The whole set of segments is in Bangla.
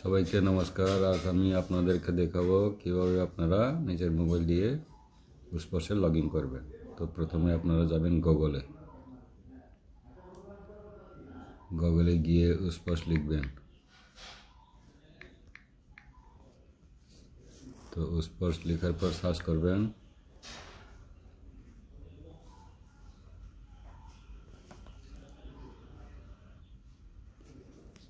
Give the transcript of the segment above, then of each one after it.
সবাইকে নমস্কার। আজ আমি আপনাদেরকে দেখাবো কিভাবে আপনারা নিজের মোবাইল দিয়ে উসপসে লগ ইন করবেন। তো প্রথমে আপনারা যাবেন গুগলে গিয়ে উসপস লিখবেন। তো উসপস লেখার পর সার্চ করবেন।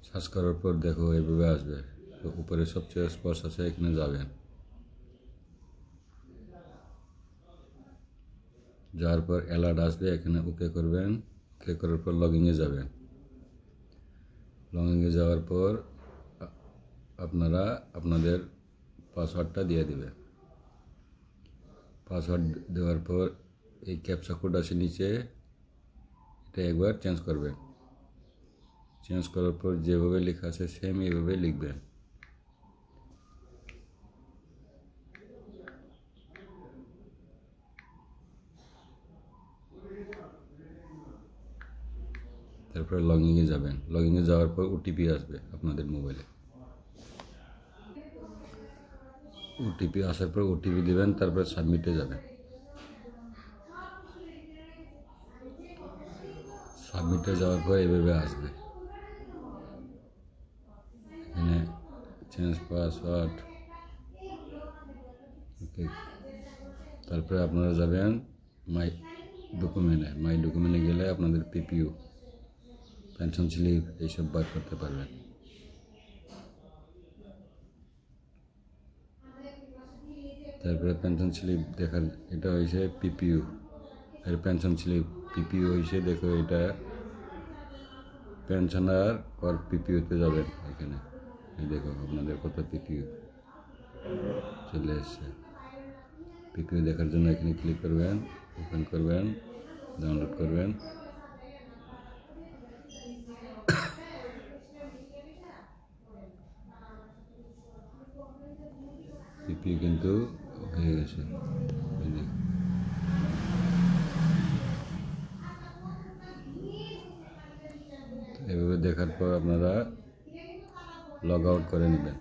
সার্চ করার পর দেখো এভাবে আসবে। তো উপরে সবচেয়ে স্পর্শ আছে, এখানে যাবেন। যাওয়ার পর অ্যালার্ট আসবে, এখানে ওকে করবেন। ওকে করার পর লগইনে যাবেন। লগইনে যাওয়ার পর আপনারা আপনাদের পাসওয়ার্ডটা দিয়ে দেবেন। পাসওয়ার্ড দেওয়ার পর এই ক্যাপচা কোড আছে নিচে, এটা একবার চেঞ্জ করবেন। চেঞ্জ করার পর যেভাবে লেখা আছে সেম এইভাবে লিখবেন। তারপরে লগইনে যাবেন। লগইনে যাওয়ার পর ওটিপি আসবে আপনাদের মোবাইলে। ওটিপি আসার পর ওটিপি দেবেন, তারপর সাবমিটে যাবেন। সাবমিটে যাওয়ার পর এভাবে আসবে, এখানে চেঞ্জ পাসওয়ার্ড। ওকে, তারপরে আপনারা যাবেন মাই ডকুমেন্টে গেলে আপনাদের পিপিইউ, পেনশন স্লিপ এইসব বার করতে পারবেন। তারপরে পেনশন স্লিপ দেখার, এটা হয়েছে পিপিইউ এর পেনশন স্লিপ। পিপিইউ হয়েছে, দেখো এটা পেনশনার আর পিপিইউতে যাবেন। এখানে এই দেখো আপনাদের কত পিপিইউ চলে এসছে। পিপিইউ দেখার জন্য এখানে ক্লিক করবেন, ওপেন করবেন, ডাউনলোড করবেন। পিপিইউ কিন্তু হয়ে গেছে। এভাবে দেখার পর আপনারা লগ আউট করে নেবেন।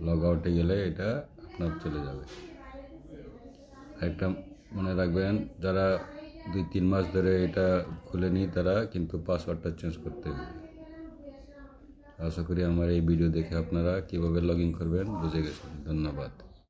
লগ আউটে গেলে এটা আপনার চলে যাবে। একটা মনে রাখবেন, যারা 2-3 মাস ধরে এটা খুলেনি তারা কিন্তু পাসওয়ার্ডটা চেঞ্জ করতে হবে। আশা করি আমার এই ভিডিও দেখে আপনারা কীভাবে লগ ইন করবেন বুঝে গেছেন। ধন্যবাদ।